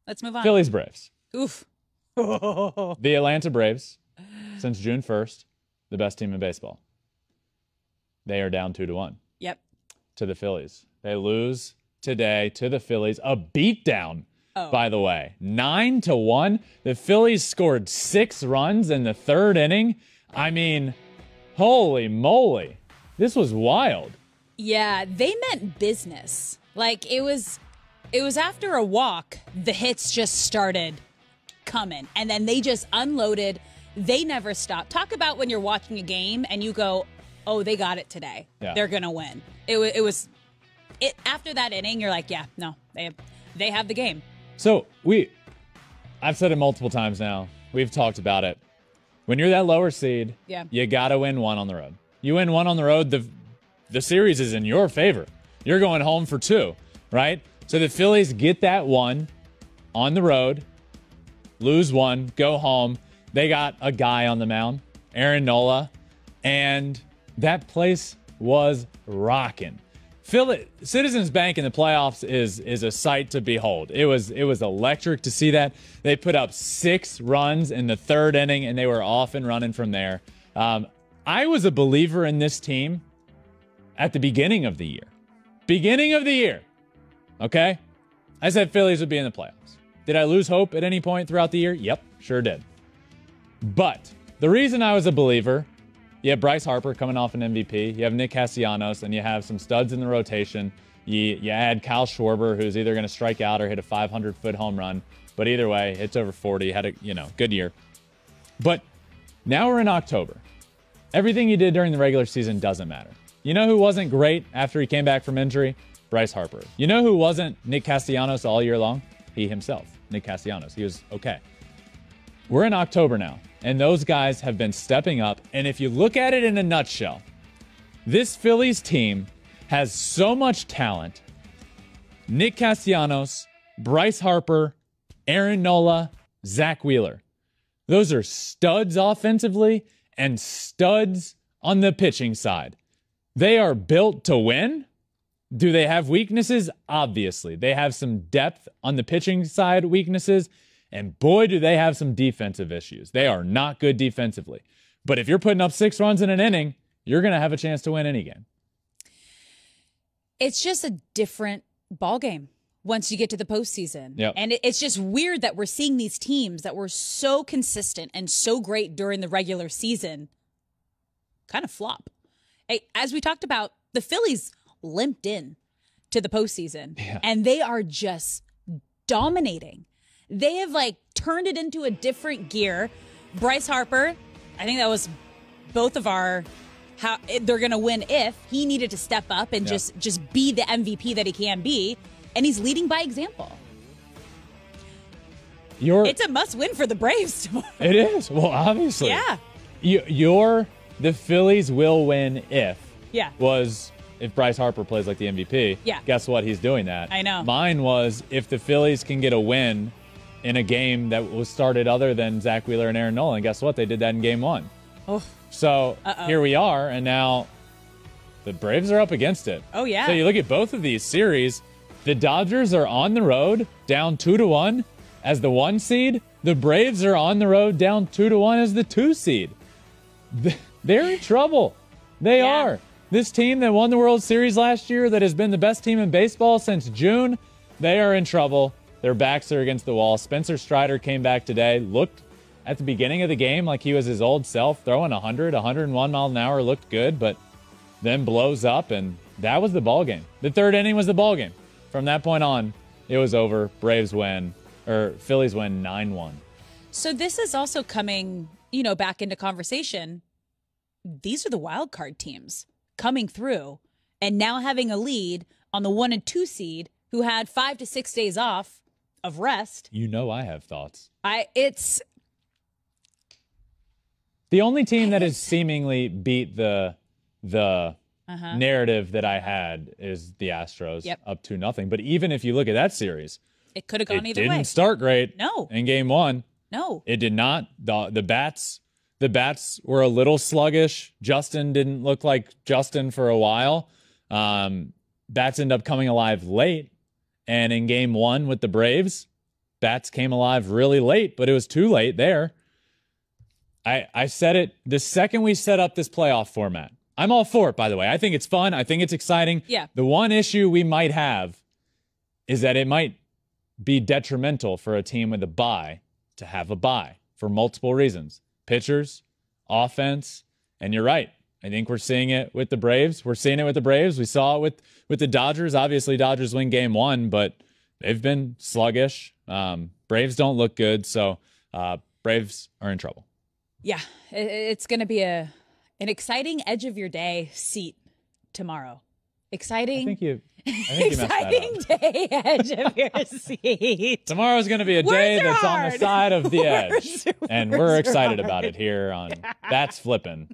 Let's move on. Phillies Braves. Oof. The Atlanta Braves, since June 1st, the best team in baseball. They are down 2-1. Yep. To the Phillies. They lose today to the Phillies. A beatdown, by the way. 9-1. The Phillies scored 6 runs in the third inning. I mean, holy moly. This was wild. Yeah, they meant business. Like, it was after a walk, the hits just started coming. And then they just unloaded. They never stopped. Talk about when you're watching a game and you go, oh, they got it today. Yeah. They're going to win. It was after that inning, you're like, yeah, no, they have the game. So I've said it multiple times now. We've talked about it. When you're that lower seed, you got to win 1 on the road. You win 1 on the road, the series is in your favor. You're going home for 2, right? So the Phillies get that 1 on the road, lose 1, go home. They got a guy on the mound, Aaron Nola, and that place was rocking. Citizens Bank in the playoffs is a sight to behold. It was electric to see that. They put up 6 runs in the third inning, and they were off and running from there. I was a believer in this team at the beginning of the year. Okay? I said Phillies would be in the playoffs. Did I lose hope at any point throughout the year? Yep, sure did. But the reason I was a believer, you have Bryce Harper coming off an MVP. You have Nick Castellanos, and you have some studs in the rotation. You add Kyle Schwarber, who's either going to strike out or hit a 500-foot home run. But either way, it's over 40. Had a good year. But now we're in October. Everything you did during the regular season doesn't matter. You know who wasn't great after he came back from injury? Bryce Harper. You know who wasn't Nick Castellanos all year long? He himself, Nick Castellanos. He was okay. We're in October now, and those guys have been stepping up. And if you look at it in a nutshell, this Phillies team has so much talent. Nick Castellanos, Bryce Harper, Aaron Nola, Zach Wheeler. Those are studs offensively and studs on the pitching side. They are built to win. Do they have weaknesses? Obviously. They have some depth on the pitching side weaknesses. And boy, do they have some defensive issues. They are not good defensively. But if you're putting up 6 runs in an inning, you're going to have a chance to win any game. It's just a different ballgame once you get to the postseason. Yep. And it's just weird that we're seeing these teams that were so consistent and so great during the regular season kind of flop. As we talked about, the Phillies limped in to the postseason, and they are just dominating. They have turned it into a different gear. Bryce Harper, I think that was both of our how they're going to win if he needed to step up and just be the MVP that he can be, and he's leading by example. It's a must win for the Braves tomorrow. It is. Well, obviously. Yeah. The Phillies will win if was if Bryce Harper plays like the MVP. Yeah. Guess what? He's doing that. I know. Mine was if the Phillies can get a win in a game that was started other than Zach Wheeler and Aaron Nola. Guess what? They did that in game 1. Oh. So here we are, and now the Braves are up against it. Oh, yeah. So you look at both of these series, the Dodgers are on the road down 2-1 as the 1 seed. The Braves are on the road down 2-1 as the 2 seed. They're in trouble. They are. This team that won the World Series last year, that has been the best team in baseball since June, they are in trouble. Their backs are against the wall. Spencer Strider came back today, looked at the beginning of the game like he was his old self, throwing 101 mile an hour, looked good, but then blows up, and that was the ball game. The third inning was the ball game. From that point on, it was over. Phillies win 9-1. So this is also coming, back into conversation. These are the wild card teams coming through and now having a lead on the 1 and 2 seed who had 5 to 6 days off of rest. I have thoughts. It's the only team that has seemingly beat the narrative that I had is the Astros up 2-0. But even if you look at that series, it could have gone either way. It didn't start great. No. In game 1. No. It did not. The bats were a little sluggish. Justin didn't look like Justin for a while. Bats end up coming alive late. And in game 1 with the Braves, bats came alive really late, but it was too late there. I said it the second we set up this playoff format. I'm all for it, by the way. I think it's fun. I think it's exciting. Yeah. The one issue we might have is that it might be detrimental for a team with a bye to have a bye for multiple reasons. Pitchers, offense, and you're right. I think we're seeing it with the Braves. We're seeing it with the Braves. We saw it with the Dodgers. Obviously, Dodgers win game 1, but they've been sluggish. Braves don't look good, so Braves are in trouble. Yeah, it's going to be an exciting edge of your day seat tomorrow. Exciting. I think you messed that up. Exciting day edge of your seat. Tomorrow's going to be a day that's on the side of the edge. And we're excited about it here on That's Flippin'.